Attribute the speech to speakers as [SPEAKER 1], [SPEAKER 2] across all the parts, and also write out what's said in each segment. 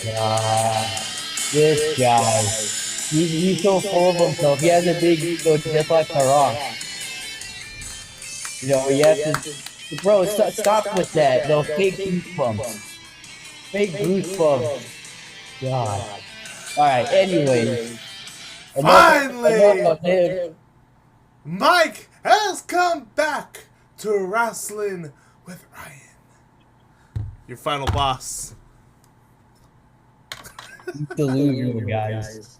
[SPEAKER 1] God, this guy. He's so full of himself. He has a big ego just like The Rock. You know, he has to. Bro, stop with that. Those fake goosebumps. Fake goosebumps. God. Alright, anyways. Enough of
[SPEAKER 2] Finally,
[SPEAKER 1] him.
[SPEAKER 2] Mike has come back to Wrestling with Ryan. Your final boss.
[SPEAKER 1] He's delusional, guys.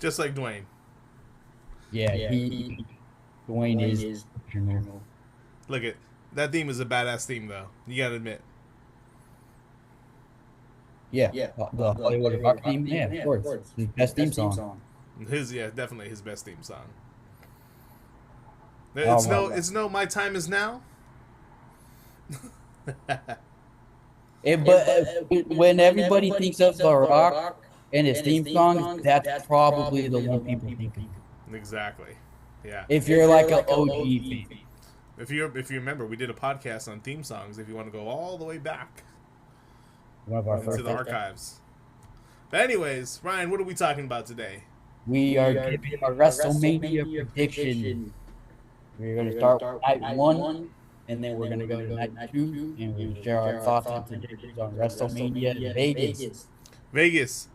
[SPEAKER 2] Just like Dwayne.
[SPEAKER 1] Yeah, Dwayne is delusional.
[SPEAKER 2] Look at that theme is a badass theme though. You gotta admit.
[SPEAKER 1] Yeah, the Hollywood Rock theme. Yeah, of course. His best theme song.
[SPEAKER 2] Definitely his best theme song.
[SPEAKER 1] Oh,
[SPEAKER 2] It's no My Time Is Now.
[SPEAKER 1] but when everybody thinks of The Rock and his theme song, that's probably the one people think of.
[SPEAKER 2] Exactly. Yeah.
[SPEAKER 1] If you're like an OG fan.
[SPEAKER 2] If you remember, we did a podcast on theme songs. If you want to go all the way back
[SPEAKER 1] One of our
[SPEAKER 2] to
[SPEAKER 1] first
[SPEAKER 2] the archives. But anyways, Ryan, what are we talking about today?
[SPEAKER 1] We are giving a WrestleMania prediction. We're going to start with night 1, and then we're going to go to night 2, and we're going to share our thoughts and predictions on WrestleMania in Vegas.
[SPEAKER 2] Vegas,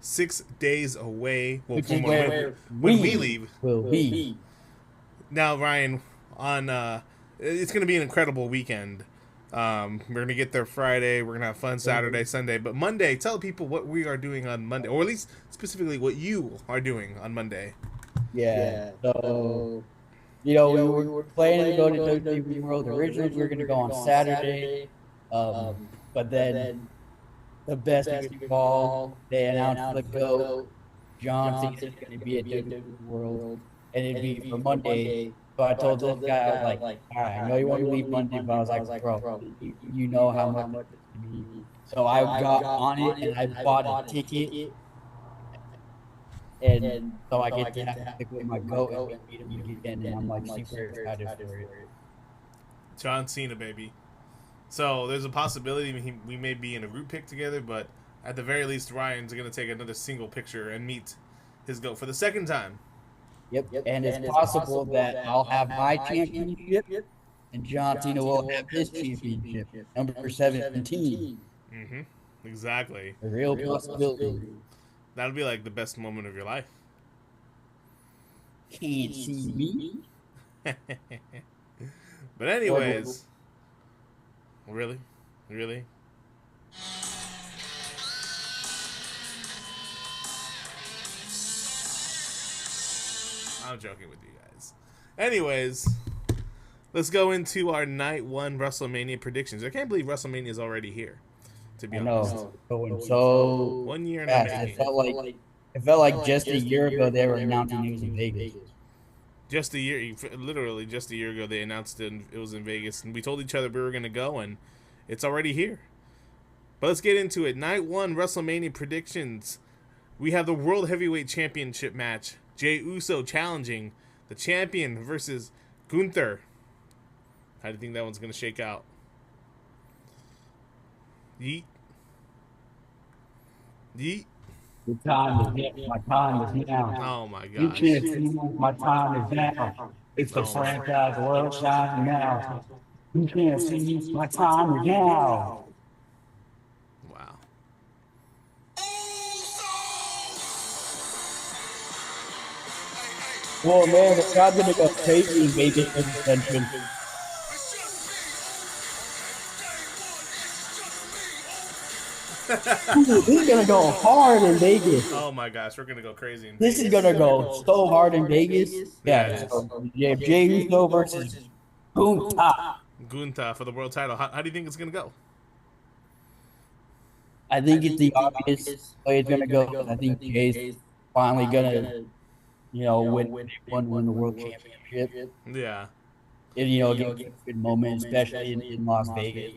[SPEAKER 2] 6 days away. Well,
[SPEAKER 1] Which is
[SPEAKER 2] when
[SPEAKER 1] where
[SPEAKER 2] we leave.
[SPEAKER 1] will be.
[SPEAKER 2] Now, Ryan, on it's going to be an incredible weekend. We're going to get there Friday. We're going to have fun Saturday, Sunday. But Monday, tell people what we are doing on Monday, or at least specifically what you are doing on Monday.
[SPEAKER 1] Yeah. So, we were planning to go to WWE World. Originally, we were going to go on Saturday. But then the best of it all, they announced the GOAT. John Cena is going to be at WWE World. And it'd be for Monday. So I told this guy, I was like, all right, I know you want to leave Monday, but I was like, bro, you know how much it's going to be. So I got on it and I bought a ticket. And so I get to have to pick with my GOAT and meet him again. And I'm like super excited for it.
[SPEAKER 2] John Cena, baby. So there's a possibility we may be in a group pick together, but at the very least, Ryan's going to take another single picture and meet his GOAT for the second time.
[SPEAKER 1] Yep. And it's possible that I'll have my championship and John Cena will have his championship, number 17.
[SPEAKER 2] Mm-hmm. Exactly.
[SPEAKER 1] A real possibility.
[SPEAKER 2] That'll be like the best moment of your life.
[SPEAKER 1] Can't see me.
[SPEAKER 2] But anyways, really? I'm joking with you guys. Anyways, let's go into our night 1 WrestleMania predictions. I can't believe WrestleMania is already here. To be honest,
[SPEAKER 1] Going so
[SPEAKER 2] 1 year and
[SPEAKER 1] fast.
[SPEAKER 2] a half.
[SPEAKER 1] It felt like just a year ago they were announcing it was in Vegas.
[SPEAKER 2] Literally just a year ago, they announced it was in Vegas, and we told each other we were going to go, and it's already here. But let's get into it. Night 1 WrestleMania predictions. We have the World Heavyweight Championship match. Jey Uso challenging the champion versus Gunther. How do you think that one's going to shake out? Yeet.
[SPEAKER 1] The time is now. My time is now.
[SPEAKER 2] Oh my gosh.
[SPEAKER 1] You can't see me. My time is now. It's the franchise world time now. You can't see me. My time is now.
[SPEAKER 2] Wow.
[SPEAKER 1] Oh man, the crowd's gonna go crazy in Vegas for this entrance. This is gonna go hard in Vegas.
[SPEAKER 2] Oh my gosh, we're gonna go crazy.
[SPEAKER 1] This is gonna go so hard in Vegas. Yeah, Jey Uso versus
[SPEAKER 2] Gunther for the world title. How do you think it's gonna go?
[SPEAKER 1] I think it's the obvious way it's gonna go. I think Jay's finally gonna, win the world championship.
[SPEAKER 2] Yeah.
[SPEAKER 1] And, get a good moment, especially in Las Vegas.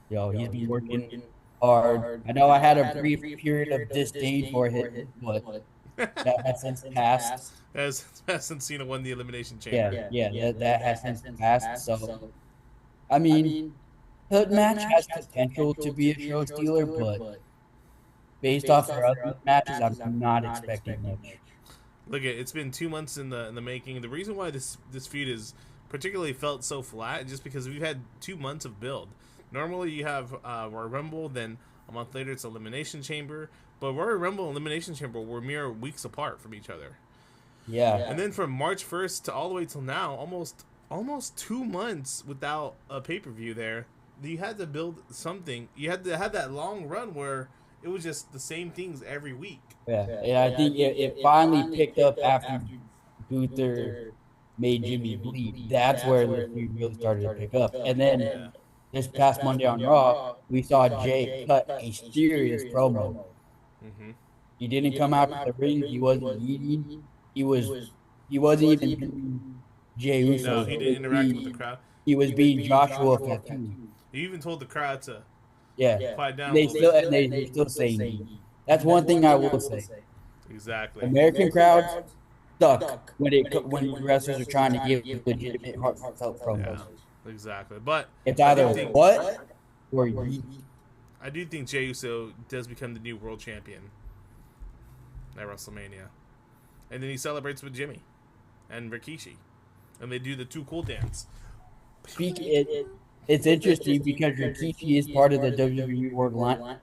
[SPEAKER 1] He's been working hard. I know I had a brief period of disdain for him, but that has since passed.
[SPEAKER 2] As since Cena won the Elimination Chamber.
[SPEAKER 1] Yeah, that has since passed. So, I mean, the match has potential to be a show stealer, but based off their other matches, I'm not expecting much.
[SPEAKER 2] Look, it's been 2 months in the making. The reason why this feud is particularly felt so flat is just because we've had 2 months of build. Normally, you have Royal Rumble, then a month later it's Elimination Chamber, but Royal Rumble and Elimination Chamber were mere weeks apart from each other.
[SPEAKER 1] Yeah.
[SPEAKER 2] And then from March 1st to all the way till now, almost 2 months without a pay-per-view there. You had to build something. You had to have that long run where it was just the same things every week.
[SPEAKER 1] Yeah, and I think it finally picked up after Gunther made Jimmy bleed. That's where the feud really started to pick up. And then this past Monday on Raw, we saw Jay cut a serious promo.
[SPEAKER 2] Mm-hmm.
[SPEAKER 1] He didn't come out to the ring. He wasn't eating. He wasn't even being Jey Uso.
[SPEAKER 2] No, he didn't interact with the crowd.
[SPEAKER 1] He was being Joshua Fatu.
[SPEAKER 2] He even told the crowd to quiet down.
[SPEAKER 1] They still saying that's one thing I will say.
[SPEAKER 2] Exactly.
[SPEAKER 1] American crowds suck when wrestlers are trying to give legitimate heartfelt promos.
[SPEAKER 2] Yeah, exactly. But
[SPEAKER 1] it's either what or yeet.
[SPEAKER 2] I do think Jey Uso does become the new world champion at WrestleMania, and then he celebrates with Jimmy and Rikishi, and they do the Too Cool dance.
[SPEAKER 1] It's interesting because Rikishi is part of the WWE World lineup.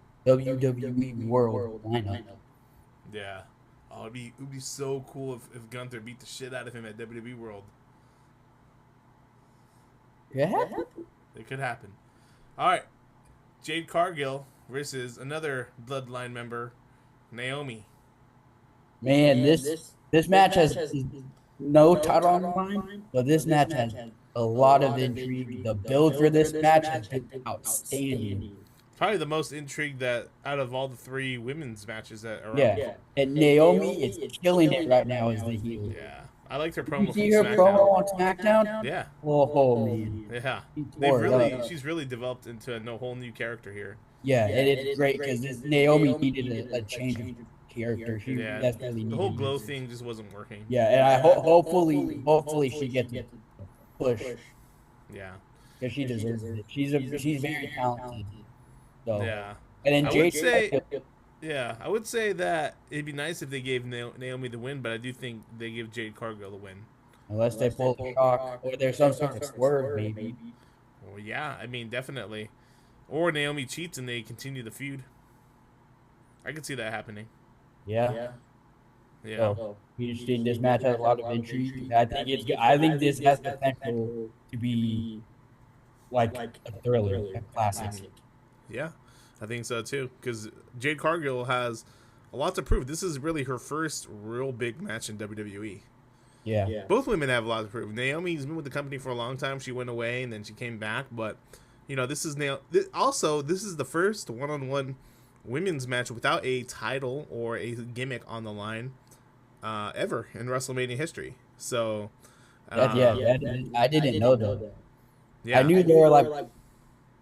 [SPEAKER 2] Yeah. Oh, it'd be so cool if Gunther beat the shit out of him at WWE World.
[SPEAKER 1] Yeah.
[SPEAKER 2] It could happen. All right. Jade Cargill versus another Bloodline member, Naomi.
[SPEAKER 1] Man, this match has no title on the line, but this match has a lot of intrigue. The build for this match has been outstanding.
[SPEAKER 2] Probably the most intrigue that out of all the 3 women's matches that are
[SPEAKER 1] on. And Naomi is killing it right now as the heel.
[SPEAKER 2] Yeah. I liked her promo.
[SPEAKER 1] You see her promo on SmackDown?
[SPEAKER 2] Yeah.
[SPEAKER 1] Oh man.
[SPEAKER 2] Yeah. She's really developed into a whole new character here.
[SPEAKER 1] Yeah, and it's great because Naomi needed a change of character. The
[SPEAKER 2] whole glow thing just wasn't working.
[SPEAKER 1] Yeah, and I hopefully she gets a push.
[SPEAKER 2] Yeah.
[SPEAKER 1] Because she deserves it. She's very talented. So.
[SPEAKER 2] Yeah.
[SPEAKER 1] And then
[SPEAKER 2] I would say that it'd be nice if they gave Naomi the win, but I do think they give Jade Cargill the win.
[SPEAKER 1] Unless they pull a shock or there's some sort of swerve, maybe.
[SPEAKER 2] Well, yeah, I mean, definitely. Or Naomi cheats and they continue the feud. I could see that happening.
[SPEAKER 1] Yeah.
[SPEAKER 2] So,
[SPEAKER 1] interesting. This match has a lot of intrigue. I think this has potential to be like a thriller, a classic.
[SPEAKER 2] Yeah, I think so too. Because Jade Cargill has a lot to prove. This is really her first real big match in WWE.
[SPEAKER 1] Yeah.
[SPEAKER 2] Both women have a lot to prove. Naomi's been with the company for a long time. She went away and then she came back. But, this is this is the first one-on-one women's match without a title or a gimmick on the line ever in WrestleMania history. So,
[SPEAKER 1] I didn't know that.
[SPEAKER 2] Yeah.
[SPEAKER 1] I knew there were like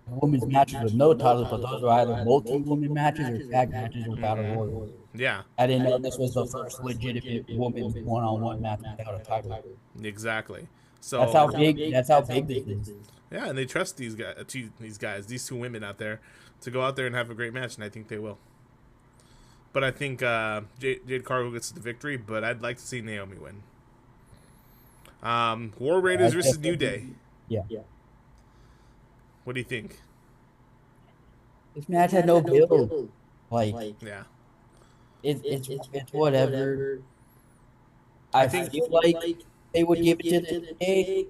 [SPEAKER 1] women's matches with no titles, but those were either multi-woman matches or tag matches or battle royals.
[SPEAKER 2] Yeah.
[SPEAKER 1] I didn't know this was the first legitimate women's one-on-one match without a title.
[SPEAKER 2] Exactly. So
[SPEAKER 1] that's how big this is.
[SPEAKER 2] Yeah, and they trust these these 2 women out there to go out there and have a great match, and I think they will. But I think Jade Cargill gets the victory, but I'd like to see Naomi win. War Raiders versus New Day.
[SPEAKER 1] Yeah.
[SPEAKER 2] What do you think?
[SPEAKER 1] This match had no build.
[SPEAKER 2] Yeah.
[SPEAKER 1] It's whatever. I feel like they would give it to the Day,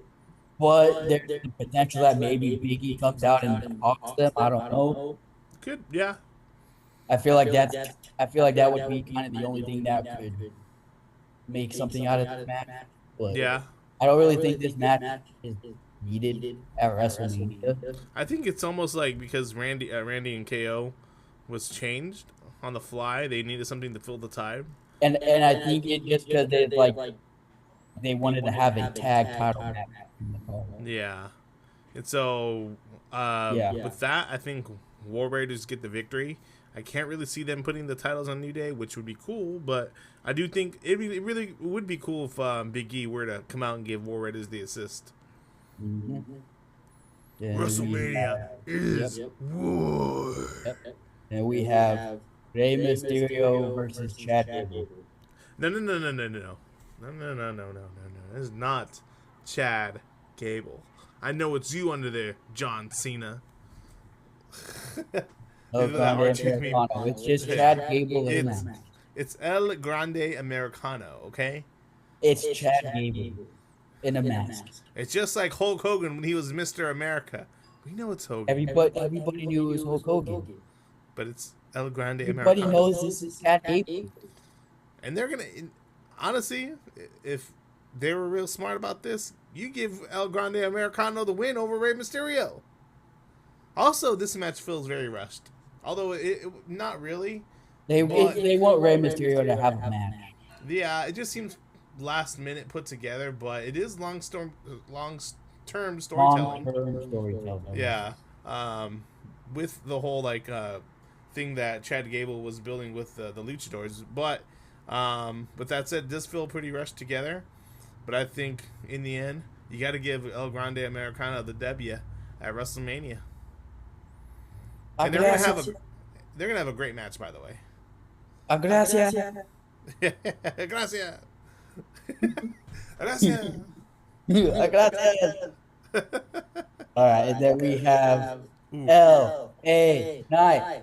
[SPEAKER 1] but there's the potential that maybe Biggie comes out and talks them. I don't know.
[SPEAKER 2] Good, yeah.
[SPEAKER 1] I feel like that would be kind of the only thing that could make something out of this match. But
[SPEAKER 2] yeah.
[SPEAKER 1] I don't really think this match is needed at WrestleMania.
[SPEAKER 2] I think it's almost like because Randy and KO was changed on the fly, they needed something to fill the time.
[SPEAKER 1] And I think it just because they wanted to have a tag title match.
[SPEAKER 2] Yeah. And so with that, I think War Raiders get the victory. I can't really see them putting the titles on New Day, which would be cool, but I do think it really would be cool if Big E were to come out and give War Raiders the assist.
[SPEAKER 1] Mm-hmm.
[SPEAKER 2] WrestleMania is war.
[SPEAKER 1] And we have Rey Mysterio versus Chad Gable.
[SPEAKER 2] No, no, no, no, no, no. No, no, no, no, no, no, no. This is not Chad Gable. I know it's you under there, John Cena.
[SPEAKER 1] El
[SPEAKER 2] That
[SPEAKER 1] Grande
[SPEAKER 2] R-Truth meme.
[SPEAKER 1] Americano. It's just Chad Gable in a
[SPEAKER 2] It's
[SPEAKER 1] match.
[SPEAKER 2] it's El Grande Americano, okay?
[SPEAKER 1] It's Chad Gable in a mask.
[SPEAKER 2] It's just like Hulk Hogan when he was Mr. America. We know it's Hogan,
[SPEAKER 1] Everybody knew it was Hulk Hogan.
[SPEAKER 2] but it's El Grande
[SPEAKER 1] Everybody
[SPEAKER 2] Americano.
[SPEAKER 1] knows this is Chad Gable.
[SPEAKER 2] And they're gonna, honestly, if they were real smart about this, you give El Grande Americano the win over Rey Mysterio. Also, this match feels very rushed, although it not really.
[SPEAKER 1] They want Rey Mysterio to have a match.
[SPEAKER 2] Yeah, it just seems last minute put together, but it is long term storytelling.
[SPEAKER 1] Long-term storytelling.
[SPEAKER 2] Yeah, with the whole thing that Chad Gable was building with the Luchadors, but that said, it does feel pretty rushed together. But I think in the end, you got to give El Grande Americano the W at WrestleMania, and they're gonna have a great match, by the way.
[SPEAKER 1] Gracias.
[SPEAKER 2] Gracias. Gracias.
[SPEAKER 1] Gracias. All right, and then we have L.A. Knight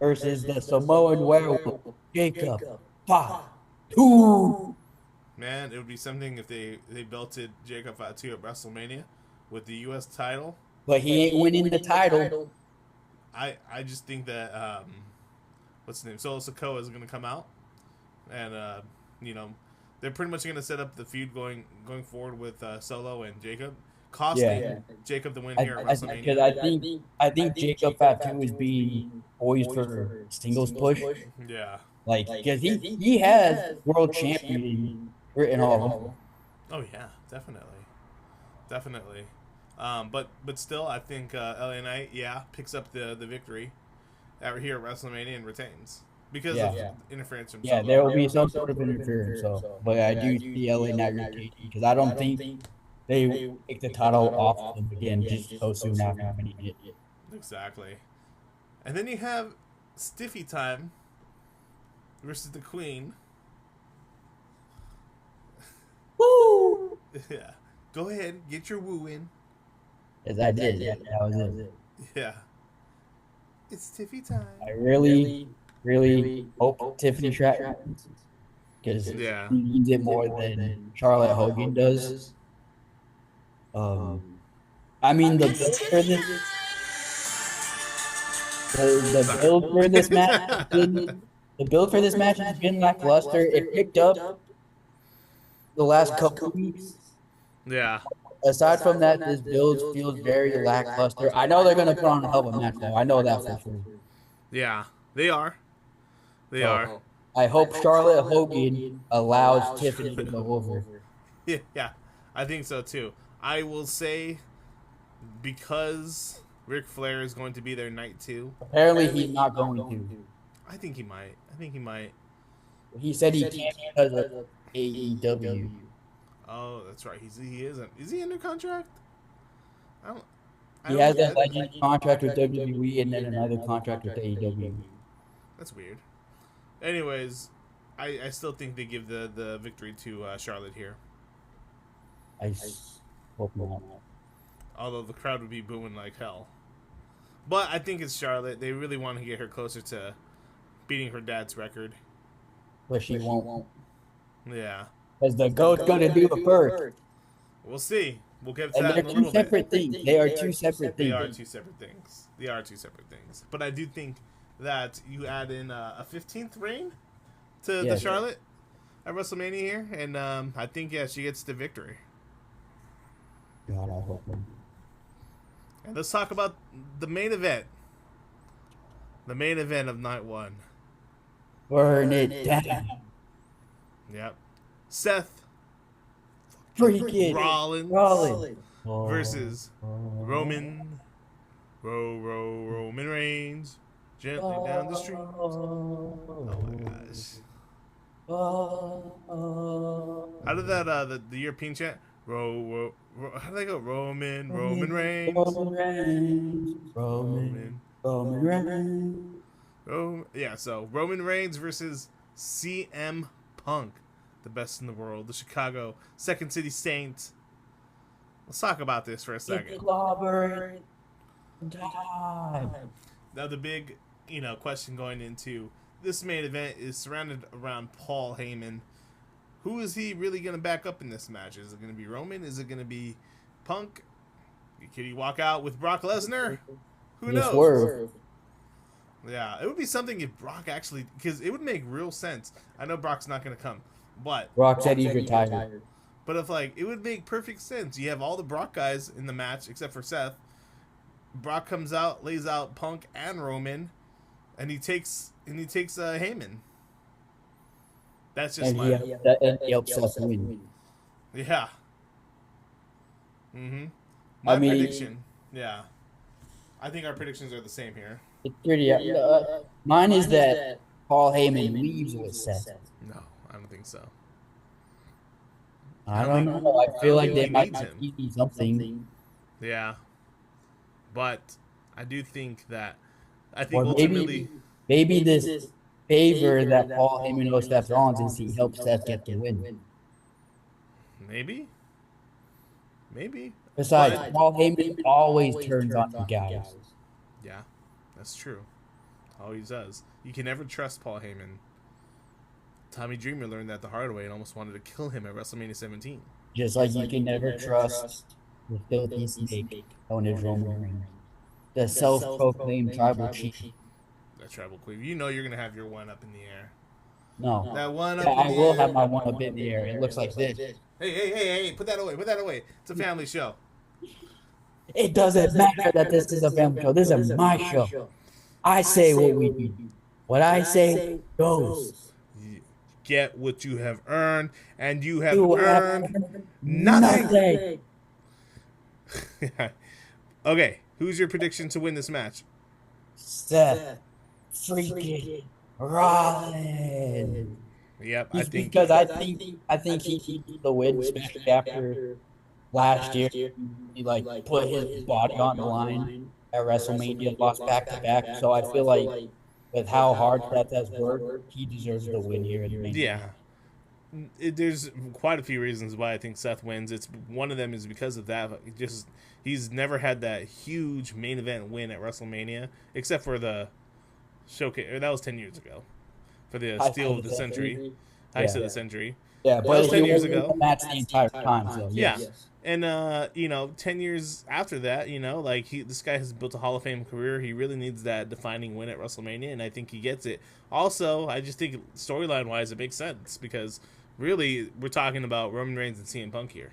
[SPEAKER 1] versus the Samoan Werewolf, Jacob Fatu.
[SPEAKER 2] Man, it would be something if they belted Jacob Fatu at WrestleMania with the U.S. title.
[SPEAKER 1] But he ain't winning the title.
[SPEAKER 2] I just think that what's his name, Solo Sikoa is going to come out, and they're pretty much going to set up the feud going forward with Solo and Jacob, costing Jacob the win here at WrestleMania.
[SPEAKER 1] Because I think Jacob Fatu is being poised for singles push.
[SPEAKER 2] Yeah,
[SPEAKER 1] because he has world champion written all over him.
[SPEAKER 2] Oh yeah, definitely. But still, I think LA Knight picks up the victory here at WrestleMania and retains because of interference from Solo.
[SPEAKER 1] Yeah, there will be some sort of interference. But I do see LA Knight retaining because I don't think they take the title off them again just so soon after winning it.
[SPEAKER 2] Exactly. And then you have Stiffy Time versus the Queen.
[SPEAKER 1] Woo!
[SPEAKER 2] Yeah. Go ahead, get your woo in.
[SPEAKER 1] Yes, I did. Yeah, that was it.
[SPEAKER 2] Yeah. It's Tiffy time.
[SPEAKER 1] I really hope Tiffany Stratton wins because she needs it more than Charlotte Hogan does. I mean the build for this match has been lackluster. It picked up the last couple weeks.
[SPEAKER 2] Yeah.
[SPEAKER 1] Aside from that, this build feels very lackluster. I know they're going to put on a hell of a match, though. I know that for sure.
[SPEAKER 2] Yeah, they are. They are.
[SPEAKER 1] I hope Charlotte Hogan allows Tiffany to go over.
[SPEAKER 2] Yeah, I think so, too. I will say, because Ric Flair is going to be there night 2.
[SPEAKER 1] Apparently, he's not going to.
[SPEAKER 2] I think he might.
[SPEAKER 1] He said he can't because of AEW.
[SPEAKER 2] Oh, that's right. He isn't. Is he under contract?
[SPEAKER 1] He has a legend contract with WWE and then another contract with AEW.
[SPEAKER 2] That's weird. Anyways, I still think they give the victory to Charlotte here.
[SPEAKER 1] I hope not.
[SPEAKER 2] Although the crowd would be booing like hell. But I think it's Charlotte. They really want to get her closer to beating her dad's record.
[SPEAKER 1] But she won't.
[SPEAKER 2] Yeah.
[SPEAKER 1] Because the GOAT's going to do it first.
[SPEAKER 2] We'll see. We'll get to that in a
[SPEAKER 1] little bit.
[SPEAKER 2] They're two
[SPEAKER 1] separate things. They are two separate
[SPEAKER 2] things. But I do think that you add in a 15th reign to the Charlotte at WrestleMania here. And I think, she gets the victory.
[SPEAKER 1] God, I hope not.
[SPEAKER 2] And let's talk about the main event. The main event of night 1.
[SPEAKER 1] Burn it down.
[SPEAKER 2] Yep. Seth
[SPEAKER 1] freaking
[SPEAKER 2] Rollins versus Roman Reigns gently down the street. Oh my gosh. How did that the European chant? How did they go? Roman Reigns.
[SPEAKER 1] Roman Reigns.
[SPEAKER 2] Oh, yeah, so Roman Reigns versus CM Punk, the best in the world, the Chicago Second City Saint. Let's talk about this for a second.
[SPEAKER 1] It's clobber time.
[SPEAKER 2] Now, the big, question going into this main event is surrounded around Paul Heyman. Who is he really going to back up in this match? Is it going to be Roman? Is it going to be Punk? Could he walk out with Brock Lesnar? Who knows?
[SPEAKER 1] Swerve.
[SPEAKER 2] Yeah, it would be something if Brock actually, because it would make real sense. I know Brock's not going to come, but
[SPEAKER 1] Brock said he's retired.
[SPEAKER 2] But if it would make perfect sense. You have all the Brock guys in the match except for Seth. Brock comes out, lays out Punk and Roman, and he takes Heyman. That's just
[SPEAKER 1] and he helps Seth win.
[SPEAKER 2] Yeah. My prediction. Yeah. I think our predictions are the same here.
[SPEAKER 1] It's pretty. Mine is that Paul Heyman leaves with Seth.
[SPEAKER 2] No, I don't think so.
[SPEAKER 1] I don't know. I feel like they might be something.
[SPEAKER 2] Yeah. But I do think that ultimately
[SPEAKER 1] maybe this favor that Paul Heyman owes Seth Rollins is he helps Seth get the win.
[SPEAKER 2] Maybe.
[SPEAKER 1] Besides, Paul Heyman always turns on the guys.
[SPEAKER 2] Yeah, that's true. Always does. You can never trust Paul Heyman. Tommy Dreamer learned that the hard way and almost wanted to kill him at WrestleMania 17.
[SPEAKER 1] Just like you can never trust the filthy snake known as Roman Reigns, the self-proclaimed tribal chief.
[SPEAKER 2] That tribal queen. You know you're going to have your one up in the air.
[SPEAKER 1] No.
[SPEAKER 2] That one up
[SPEAKER 1] I
[SPEAKER 2] in the air.
[SPEAKER 1] will have my one up in the air. It looks like this.
[SPEAKER 2] Hey, put that away. It's a family show.
[SPEAKER 1] It doesn't matter that this is a family show. This is my show. I say what we do. What I say goes.
[SPEAKER 2] Get what you have earned, and you have earned nothing. Okay, who's your prediction to win this match?
[SPEAKER 1] Seth freaking Rollins.
[SPEAKER 2] Yep,
[SPEAKER 1] because I think he did the win, especially after last year. He put his body on the line at WrestleMania, lost back to back. So I feel like with how hard Seth has worked, he deserves the win here.
[SPEAKER 2] There's quite a few reasons why I think Seth wins. One of them is because of that. He's never had that huge main event win at WrestleMania, except for the showcase. That was 10 years ago for the Steal of the Century, Heist of the Century.
[SPEAKER 1] Yeah,
[SPEAKER 2] but that was 10 years ago.
[SPEAKER 1] That's the entire time. So
[SPEAKER 2] yeah. And 10 years after that, this guy has built a Hall of Fame career. He really needs that defining win at WrestleMania, and I think he gets it. Also, I just think storyline wise, it makes sense because really we're talking about Roman Reigns and CM Punk here.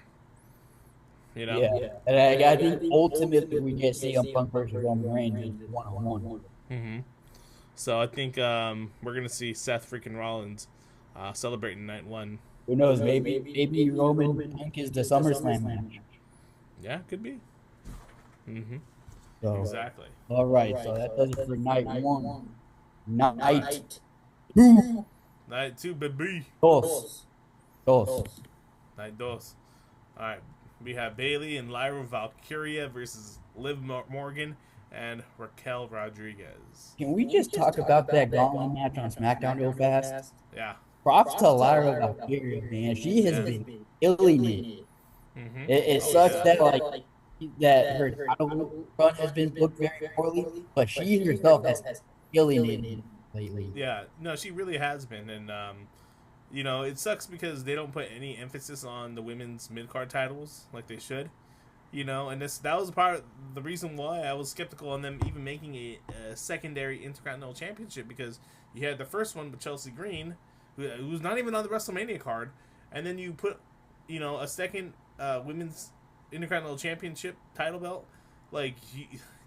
[SPEAKER 1] Yeah, and I think ultimately we get CM Punk versus Roman Reigns 1-on-1.
[SPEAKER 2] So I think we're gonna see Seth freaking Rollins celebrating night one.
[SPEAKER 1] Who knows? Maybe Roman Punk is the SummerSlam match.
[SPEAKER 2] Yeah, could be.
[SPEAKER 1] So,
[SPEAKER 2] exactly.
[SPEAKER 1] All right, so that does it for night one. Night two.
[SPEAKER 2] Night two, baby.
[SPEAKER 1] Dos.
[SPEAKER 2] Night dos. All right, we have Bayley and Lyra Valkyria versus Liv Morgan and Raquel Rodriguez.
[SPEAKER 1] Can we just talk about that gauntlet match on SmackDown real fast?
[SPEAKER 2] Yeah.
[SPEAKER 1] Props to Lyra Valkyria, man. She has been killing it. It sucks that that her title run has been booked very poorly, but she herself has killing it lately.
[SPEAKER 2] Yeah, no, she really has been, and it sucks because they don't put any emphasis on the women's mid-card titles like they should. And that was part of the reason why I was skeptical on them even making a secondary Intercontinental Championship, because you had the first one with Chelsea Green, who was not even on the WrestleMania card, and then you put, a second women's Intercontinental Championship title belt.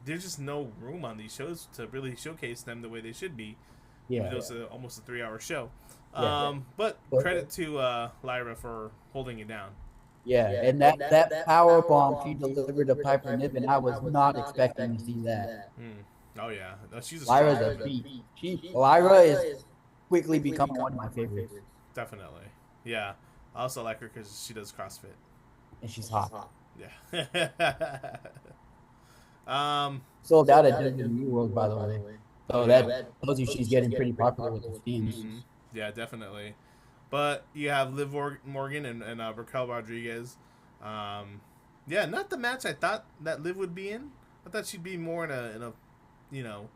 [SPEAKER 2] There's just no room on these shows to really showcase them the way they should be.
[SPEAKER 1] Yeah,
[SPEAKER 2] it was almost a 3-hour show.
[SPEAKER 1] Yeah.
[SPEAKER 2] But credit to Lyra for holding it down.
[SPEAKER 1] Yeah, and that power bomb she delivered to Piper Niven, I was not expecting to see that.
[SPEAKER 2] Oh yeah, no, she's
[SPEAKER 1] Lyra's a beast. Lyra is quickly becoming one of my favorites.
[SPEAKER 2] Definitely, yeah. I also like her because she does CrossFit,
[SPEAKER 1] and she's hot.
[SPEAKER 2] Yeah.
[SPEAKER 1] Sold out at WWE World, by the way. So that tells you she's getting pretty popular with the fans.
[SPEAKER 2] Mm-hmm. Yeah, definitely. But you have Liv Morgan and Raquel Rodriguez. Yeah, not the match I thought that Liv would be in. I thought she'd be more in a you know,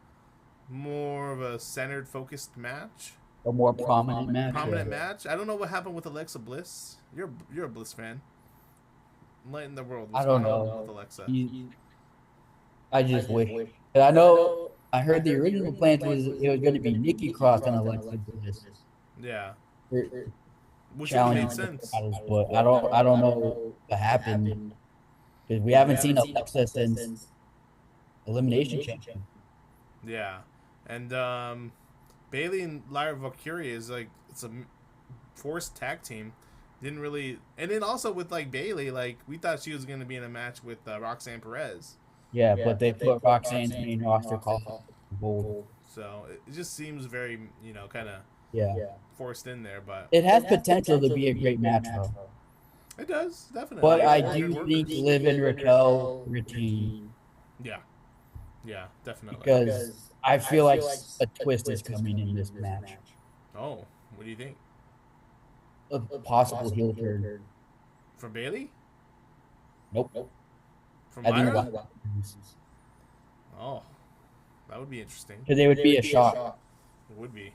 [SPEAKER 2] more of a centered, focused match.
[SPEAKER 1] A more prominent match.
[SPEAKER 2] Prominent match. I don't know what happened with Alexa Bliss. You're a Bliss fan. Enlighten the world. What's
[SPEAKER 1] I don't
[SPEAKER 2] going on
[SPEAKER 1] know.
[SPEAKER 2] with Alexa?
[SPEAKER 1] I just wish. And I know. I heard the original plans was it was going to be Nikki Cross and Alexa Bliss.
[SPEAKER 2] Yeah. Which would have
[SPEAKER 1] Challenge
[SPEAKER 2] made sense.
[SPEAKER 1] but I don't know what happened because we haven't seen Alexa since Elimination Chamber.
[SPEAKER 2] Yeah, and Bailey and Lyra Valkyria is like it's a forced tag team. Didn't really, and then also with like Bailey, like we thought she was going to be in a match with Roxanne Perez.
[SPEAKER 1] Yeah, but they put Roxanne's main roster call bold.
[SPEAKER 2] So it just seems very kind of forced in there, but
[SPEAKER 1] it has potential to be a great match though.
[SPEAKER 2] It does definitely.
[SPEAKER 1] But I do think Liv and Raquel retain.
[SPEAKER 2] Yeah, definitely.
[SPEAKER 1] Because I feel like a twist is coming in this match.
[SPEAKER 2] Oh, what do you think?
[SPEAKER 1] A possible heel turn.
[SPEAKER 2] From Bailey?
[SPEAKER 1] Nope.
[SPEAKER 2] From Lyra? Oh, that would be interesting.
[SPEAKER 1] Because they would be a shock.
[SPEAKER 2] It would be.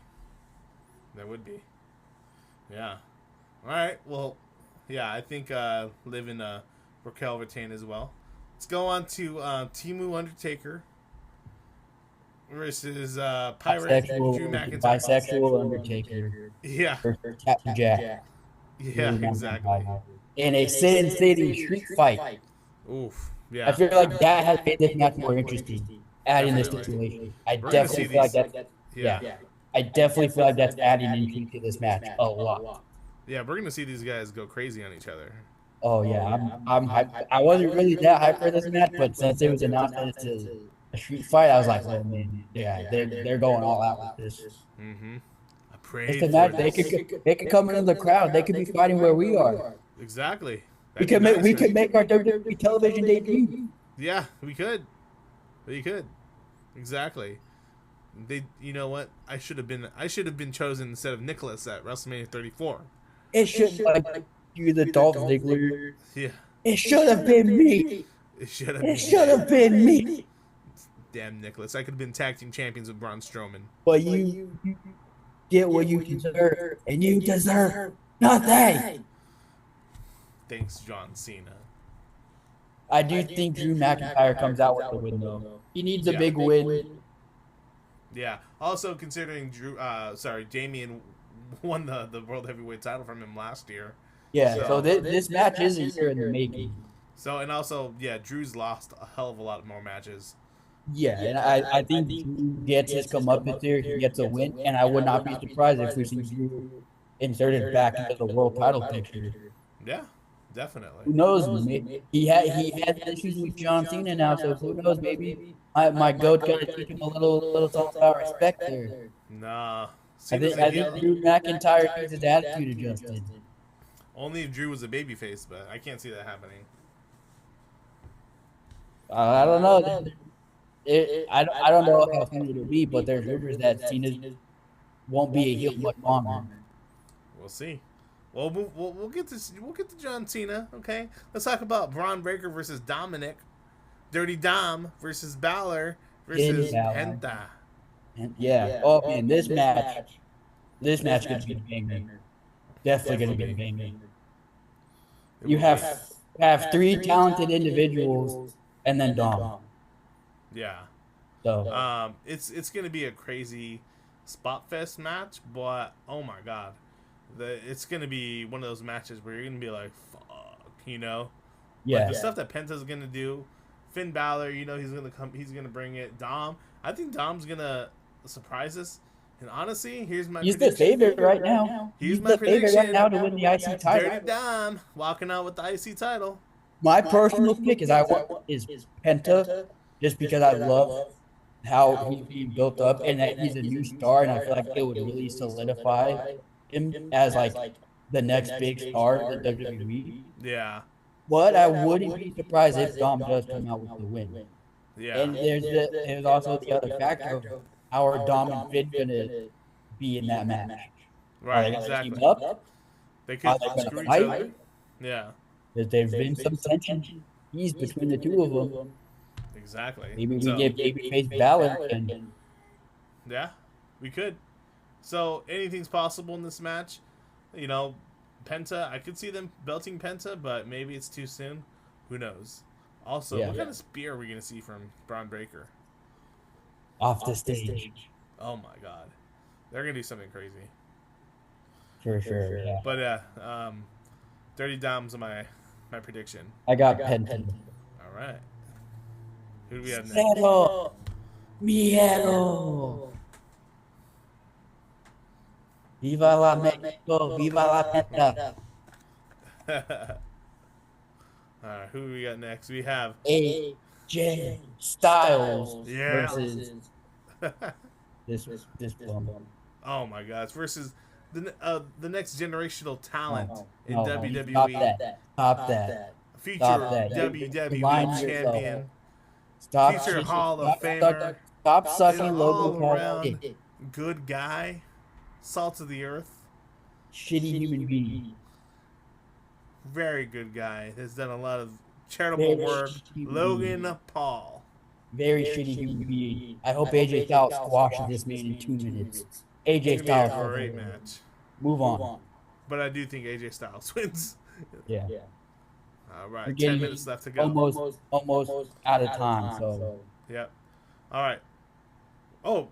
[SPEAKER 2] That would be. Yeah. All right. Well, yeah, I think Liv and Raquel retain as well. Let's go on to Timu Undertaker versus Pirate Drew McIntyre.
[SPEAKER 1] Bisexual Undertaker.
[SPEAKER 2] Yeah.
[SPEAKER 1] Captain Jack.
[SPEAKER 2] Yeah, exactly.
[SPEAKER 1] In a Sin City street fight.
[SPEAKER 2] Oof. Yeah.
[SPEAKER 1] I feel like that has made this match more interesting. Adding this stipulation. I definitely feel like that. Yeah. I definitely feel like that's adding intrigue to this match a lot.
[SPEAKER 2] Yeah, we're gonna see these guys go crazy on each other.
[SPEAKER 1] Oh yeah, I'm hyped. I wasn't really that hyped for this match, but since it was announced that it's a street fight, I was like, oh man, yeah, they're going all out with this.
[SPEAKER 2] Mm-hmm. I prayed.
[SPEAKER 1] It's a match. They could come into the crowd. They could be fighting where we are.
[SPEAKER 2] Exactly.
[SPEAKER 1] We could make our WWE television debut.
[SPEAKER 2] Yeah, we could. Exactly. You know what? I should have been chosen instead of Nicholas at WrestleMania 34.
[SPEAKER 1] It should like you, the Dolph Ziggler.
[SPEAKER 2] Yeah.
[SPEAKER 1] It should have been me.
[SPEAKER 2] It should
[SPEAKER 1] have been me.
[SPEAKER 2] Damn, Nicholas! I could have been tag team champions with Braun Strowman.
[SPEAKER 1] But you get what you deserve, and you deserve nothing.
[SPEAKER 2] Thanks, John Cena.
[SPEAKER 1] I do think Drew McIntyre comes out with the win, though. He needs a big win.
[SPEAKER 2] Yeah. Also, considering Damian won the World Heavyweight title from him last year.
[SPEAKER 1] Yeah, so this match is a year in the making.
[SPEAKER 2] So, and also, yeah, Drew's lost a hell of a lot more matches.
[SPEAKER 1] Yeah, and I think Drew gets his comeuppance here. He gets a win, and I would not be surprised if we see Drew inserted back into the world title picture.
[SPEAKER 2] Yeah, definitely.
[SPEAKER 1] Who knows? He has issues with John Cena now, so who knows? Maybe my goat's gonna teach him a little something about respect there.
[SPEAKER 2] Nah.
[SPEAKER 1] I think Drew McIntyre needs his attitude adjusted.
[SPEAKER 2] Only if Drew was a babyface, but I can't see that happening.
[SPEAKER 1] I don't know. I don't know how soon it'll be, but there's rumors that Cena won't be a heel much longer.
[SPEAKER 2] We'll see. Well, we'll get to John Cena. Okay, let's talk about Braun Breaker versus Dominic, Dirty Dom versus Balor versus Penta.
[SPEAKER 1] Yeah. Oh man, this match gonna be a banger. Definitely gonna be a banger. You have three talented individuals and then Dom.
[SPEAKER 2] Yeah.
[SPEAKER 1] So
[SPEAKER 2] it's gonna be a crazy spot fest match, but oh my god, it's gonna be one of those matches where you're gonna be like, fuck,
[SPEAKER 1] Yeah.
[SPEAKER 2] Like the stuff that Penta's gonna do, Finn Balor, he's gonna bring it. Dom, I think Dom's gonna surprise us. And honestly, he's
[SPEAKER 1] the favorite right now. He's
[SPEAKER 2] my
[SPEAKER 1] favorite right now to win the IC title.
[SPEAKER 2] Dirty Dom walking out with the IC title.
[SPEAKER 1] My personal pick is Penta, just because I love how he's being built up and that he's a new star, and I feel like it would really solidify him as like the next big star in the WWE.
[SPEAKER 2] Yeah.
[SPEAKER 1] But I wouldn't be surprised if Dom does come out with the win.
[SPEAKER 2] Yeah.
[SPEAKER 1] And there's also the other factor of how are Dom and Finn gonna be in that match? Are
[SPEAKER 2] Right,
[SPEAKER 1] they gonna team
[SPEAKER 2] exactly.
[SPEAKER 1] up?
[SPEAKER 2] They
[SPEAKER 1] Are
[SPEAKER 2] could
[SPEAKER 1] they gonna
[SPEAKER 2] screw each
[SPEAKER 1] fight?
[SPEAKER 2] other. Yeah,
[SPEAKER 1] Because there's been some tension eased between the two of them.
[SPEAKER 2] exactly.
[SPEAKER 1] Maybe we
[SPEAKER 2] So
[SPEAKER 1] get babyface Balor and
[SPEAKER 2] yeah, we could. So anything's possible in this match. You know, Penta. I could see them belting Penta, but maybe it's too soon. Who knows? Also,
[SPEAKER 1] yeah,
[SPEAKER 2] what kind of spear are we gonna see from Braun Breaker?
[SPEAKER 1] off the stage
[SPEAKER 2] Oh my God, they're gonna do something crazy.
[SPEAKER 1] for sure. Yeah,
[SPEAKER 2] But Dirty Dom's my prediction.
[SPEAKER 1] I got Penta.
[SPEAKER 2] All right, who do we have next?
[SPEAKER 1] Cero, Miedo. Viva la Mexico, viva la Penta.
[SPEAKER 2] All right, who do we got next? We have
[SPEAKER 1] AJ Styles
[SPEAKER 2] yeah.
[SPEAKER 1] versus this bum.
[SPEAKER 2] Oh my gosh, versus the next generational talent in
[SPEAKER 1] No,
[SPEAKER 2] WWE.
[SPEAKER 1] stop that. Stop that.
[SPEAKER 2] Future
[SPEAKER 1] Stop that.
[SPEAKER 2] WWE
[SPEAKER 1] Remind yourself.
[SPEAKER 2] champion,
[SPEAKER 1] Stop.
[SPEAKER 2] future Hall of
[SPEAKER 1] Stop,
[SPEAKER 2] Famer,
[SPEAKER 1] stop
[SPEAKER 2] an
[SPEAKER 1] sucking
[SPEAKER 2] all
[SPEAKER 1] Logan
[SPEAKER 2] around
[SPEAKER 1] Paul's
[SPEAKER 2] good guy, salt of the earth,
[SPEAKER 1] shitty human being.
[SPEAKER 2] very good guy. Has done a lot of charitable work. Logan Paul.
[SPEAKER 1] Very shitty human being. I hope AJ Styles squashes this man in 2 minutes. AJ
[SPEAKER 2] It's gonna be
[SPEAKER 1] Styles.
[SPEAKER 2] a great match.
[SPEAKER 1] Move on.
[SPEAKER 2] But I do think AJ Styles wins.
[SPEAKER 1] Yeah.
[SPEAKER 2] All right,
[SPEAKER 1] We're
[SPEAKER 2] 10
[SPEAKER 1] getting
[SPEAKER 2] minutes left to go.
[SPEAKER 1] almost out of time. So
[SPEAKER 2] Yep. All right. Oh,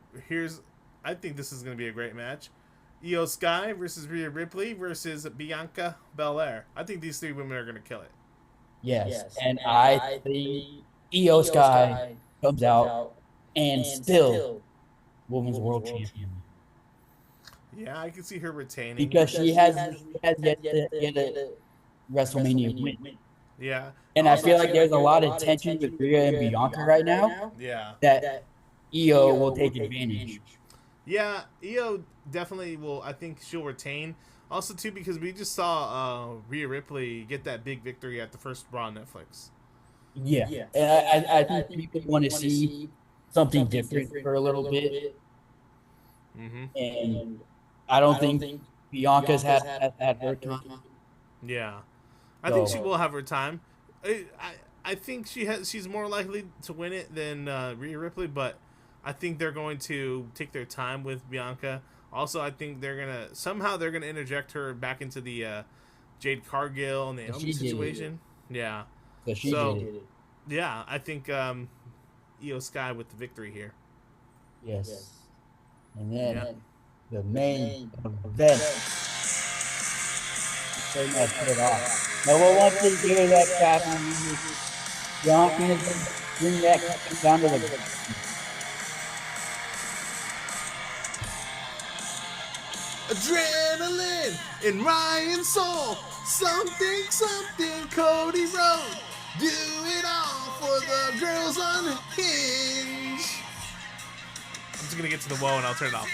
[SPEAKER 2] I think this is going to be a great match. Io Sky versus Rhea Ripley versus Bianca Belair. I think these three women are going to kill it.
[SPEAKER 1] yes, and I think Io Sky comes out and still Women's World Champion
[SPEAKER 2] Yeah, I can see her retaining.
[SPEAKER 1] because she has yet to get a WrestleMania win.
[SPEAKER 2] Yeah.
[SPEAKER 1] And I feel like there's a lot of tension with Rhea and Bianca right now
[SPEAKER 2] Yeah.
[SPEAKER 1] that Io will take advantage.
[SPEAKER 2] Yeah, Io definitely will. I think she'll retain. Also, too, because we just saw Rhea Ripley get that big victory at the first Raw on Netflix.
[SPEAKER 1] Yeah. And I think people want to see something different for a little bit.
[SPEAKER 2] Mm-hmm.
[SPEAKER 1] And I don't think Bianca's had her time.
[SPEAKER 2] Yeah. I think she will have her time. I think she's more likely to win it than Rhea Ripley, but I think they're going to take their time with Bianca. Also, I think they're gonna interject her back into the Jade Cargill and the Naomi situation. Yeah.
[SPEAKER 1] So
[SPEAKER 2] yeah, I think Io Sky with the victory here.
[SPEAKER 1] yes. And then the main event. They must put it off. No one wants to hear that crap. Bianca is going to bring that crap down to the
[SPEAKER 2] Adrenaline in Ryan's soul. Something, Cody Rhodes. Do it all for the girls on Hinge. I'm just going to get to the woe and I'll turn it off.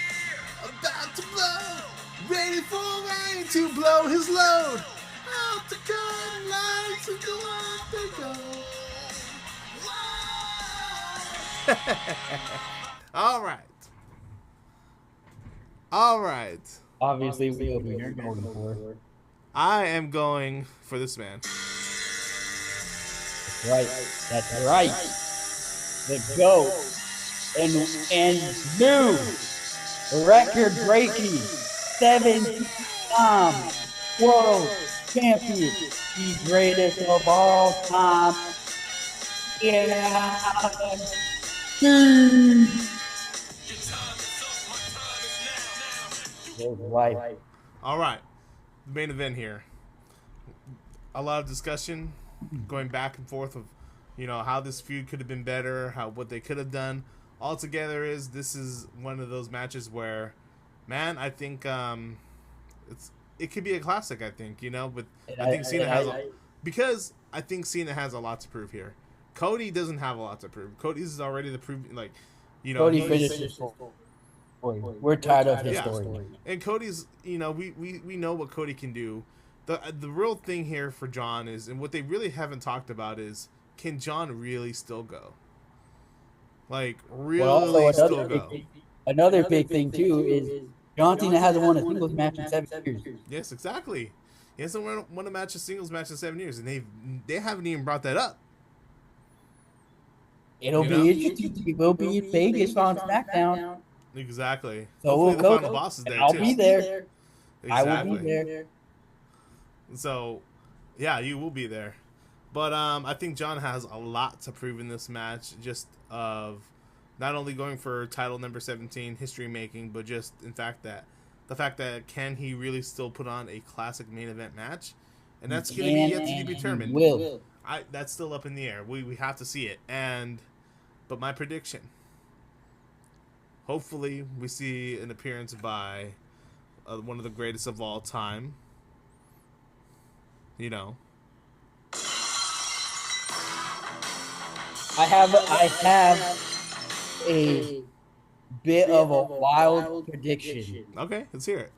[SPEAKER 2] About to blow. Ready for Ryan to blow his load. Out the gun lights and go out they go. All right.
[SPEAKER 1] Obviously, we know who you're going for.
[SPEAKER 2] I am going for this man.
[SPEAKER 1] That's right. That's right. The GOAT and new record-breaking 7-time world champion, the greatest of all time. Yeah. Right.
[SPEAKER 2] All right. The main event here. A lot of discussion going back and forth of, how this feud could have been better, what they could have done. Altogether this is one of those matches where, man, I think it could be a classic, I think, but I think Cena has because I think Cena has a lot to prove here. Cody doesn't have a lot to prove. Cody's already the proof,
[SPEAKER 1] Cody finished his story. We're tired of his story.
[SPEAKER 2] And Cody's, we know what Cody can do. The real thing here for John is, and what they really haven't talked about is, can John really still go? Like, really still go?
[SPEAKER 1] another big thing too is John Cena hasn't won a singles match in 7 years.
[SPEAKER 2] Yes, exactly. He hasn't won a singles match in 7 years, and they haven't even brought that up.
[SPEAKER 1] It'll be interesting. We'll be in Vegas on SmackDown.
[SPEAKER 2] Exactly.
[SPEAKER 1] So
[SPEAKER 2] hopefully
[SPEAKER 1] we'll
[SPEAKER 2] the final boss is there
[SPEAKER 1] I'll
[SPEAKER 2] too.
[SPEAKER 1] be there.
[SPEAKER 2] Exactly.
[SPEAKER 1] I will be there.
[SPEAKER 2] So, yeah, you will be there. But I think John has a lot to prove in this match, just of not only going for title number 17, history making, but just the fact that can he really still put on a classic main event match, and that's going to be yet to be determined.
[SPEAKER 1] Will.
[SPEAKER 2] That's still up in the air. We have to see it. But my prediction, hopefully we see an appearance by one of the greatest of all time. You know.
[SPEAKER 1] I have a bit of a wild prediction.
[SPEAKER 2] Okay, let's hear it.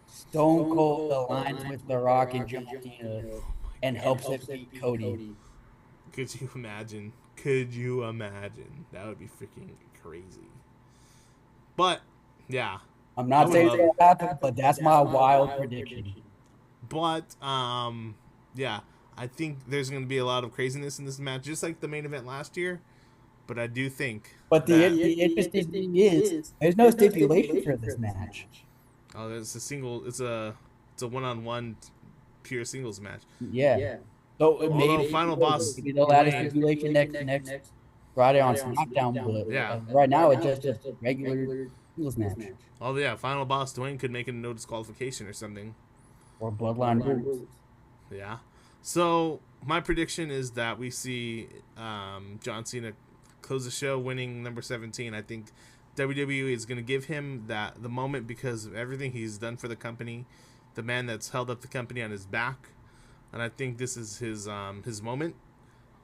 [SPEAKER 1] Stone Cold aligns with The Rock and John Cena and helps him beat Cody.
[SPEAKER 2] Could you imagine? Could you imagine? That would be freaking crazy. But, yeah.
[SPEAKER 1] I'm not saying it's going to happen, but that's my wild prediction.
[SPEAKER 2] But, yeah. I think there's going to be a lot of craziness in this match, just like the main event last year. But I do think.
[SPEAKER 1] But the interesting thing is, there's no stipulation for this match.
[SPEAKER 2] Oh, it's a single. It's a one-on-one, pure singles match.
[SPEAKER 1] Yeah. So maybe
[SPEAKER 2] final boss.
[SPEAKER 1] Maybe they'll add a stipulation next Friday on SmackDown. But
[SPEAKER 2] yeah.
[SPEAKER 1] Right now it's just a regular singles match.
[SPEAKER 2] Oh yeah, final boss Dwayne could make a no disqualification or something.
[SPEAKER 1] Or Bloodline rules.
[SPEAKER 2] Yeah. So my prediction is that we see John Cena close the show winning number 17. I think WWE is going to give him the moment because of everything he's done for the company, the man that's held up the company on his back, and I think this is his moment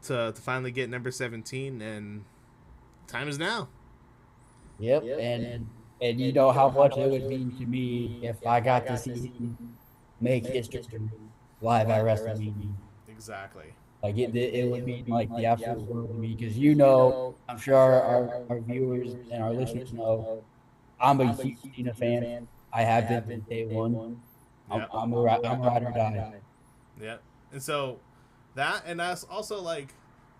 [SPEAKER 2] to finally get number 17, and time is now.
[SPEAKER 1] Yep. And you know how much it would mean to me if I got to see him make history live at WrestleMania.
[SPEAKER 2] Exactly.
[SPEAKER 1] Like it would mean like the absolute world to me because I'm sure our viewers and our listeners know I'm a huge Cena fan. I have been from day one.
[SPEAKER 2] Yep.
[SPEAKER 1] I'm a ride or die.
[SPEAKER 2] Yeah, and so and that's also like,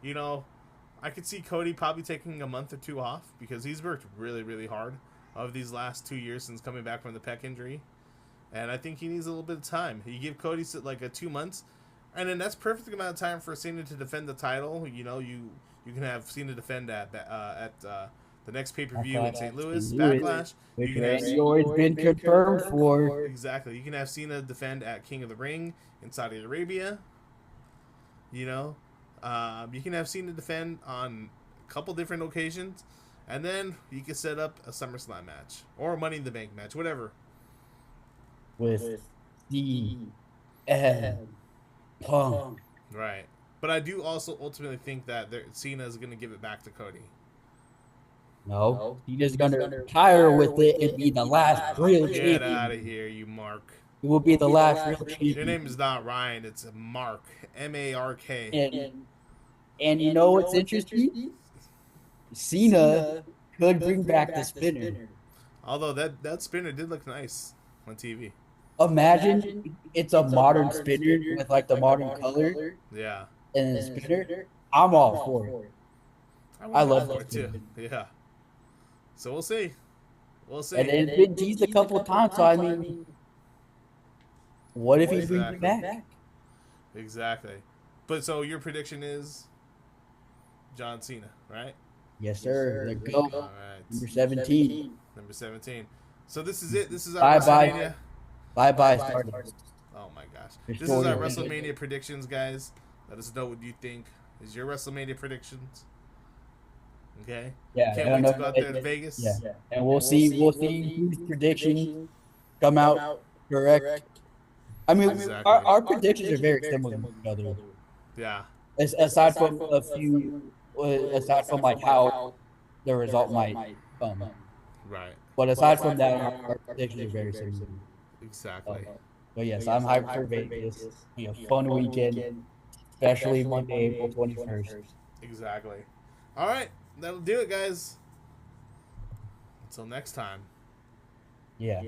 [SPEAKER 2] I could see Cody probably taking a month or two off because he's worked really, really hard over these last 2 years since coming back from the pec injury. And I think he needs a little bit of time. You give Cody like 2 months, and then that's perfect amount of time for Cena to defend the title. You can have Cena defend at the next pay-per-view in St. Louis, Backlash.
[SPEAKER 1] Which has always been confirmed for.
[SPEAKER 2] Exactly. You can have Cena defend at King of the Ring in Saudi Arabia. You can have Cena defend on a couple different occasions, and then you can set up a SummerSlam match or a Money in the Bank match, whatever.
[SPEAKER 1] With CM Punk.
[SPEAKER 2] Right. But I do also ultimately think that Cena is going to give it back to Cody.
[SPEAKER 1] No. He's just going to retire with it and be the last real champion.
[SPEAKER 2] Get out of here, you Mark.
[SPEAKER 1] It will be the last real champion.
[SPEAKER 2] Your name is not Ryan. It's Mark. M-A-R-K.
[SPEAKER 1] And you know what's interesting? Cena could bring back the spinner.
[SPEAKER 2] Although that spinner did look nice on TV.
[SPEAKER 1] Imagine it's a modern spinner with like the modern color.
[SPEAKER 2] Yeah.
[SPEAKER 1] And the spinner. I'm all for it. I love it
[SPEAKER 2] too. Yeah. So we'll see.
[SPEAKER 1] And it's been teased a couple of times. So I mean, what if he brings it back?
[SPEAKER 2] Exactly. But so your prediction is John Cena, right?
[SPEAKER 1] Yes, sir. Let's go.
[SPEAKER 2] All right.
[SPEAKER 1] Number 17.
[SPEAKER 2] Number 17. So this is it. This is our WrestleMania.
[SPEAKER 1] Bye-bye, Stardust.
[SPEAKER 2] Oh, my gosh. This is our WrestleMania predictions, guys. Let us know what you think. Is your WrestleMania predictions? Okay?
[SPEAKER 1] Yeah.
[SPEAKER 2] Can't wait to go out there to Vegas.
[SPEAKER 1] Yeah. And we'll see whose predictions come out correct. I mean, exactly. our predictions are very similar to each other.
[SPEAKER 2] Yeah.
[SPEAKER 1] Aside from a few, aside from like how the result might come.
[SPEAKER 2] Right.
[SPEAKER 1] But aside from that, our predictions are very similar.
[SPEAKER 2] Exactly.
[SPEAKER 1] But yes, I'm hyped for Vegas. A fun weekend, especially Monday, April 21st.
[SPEAKER 2] Exactly. All right. That'll do it, guys. Until next time.
[SPEAKER 1] Yeah.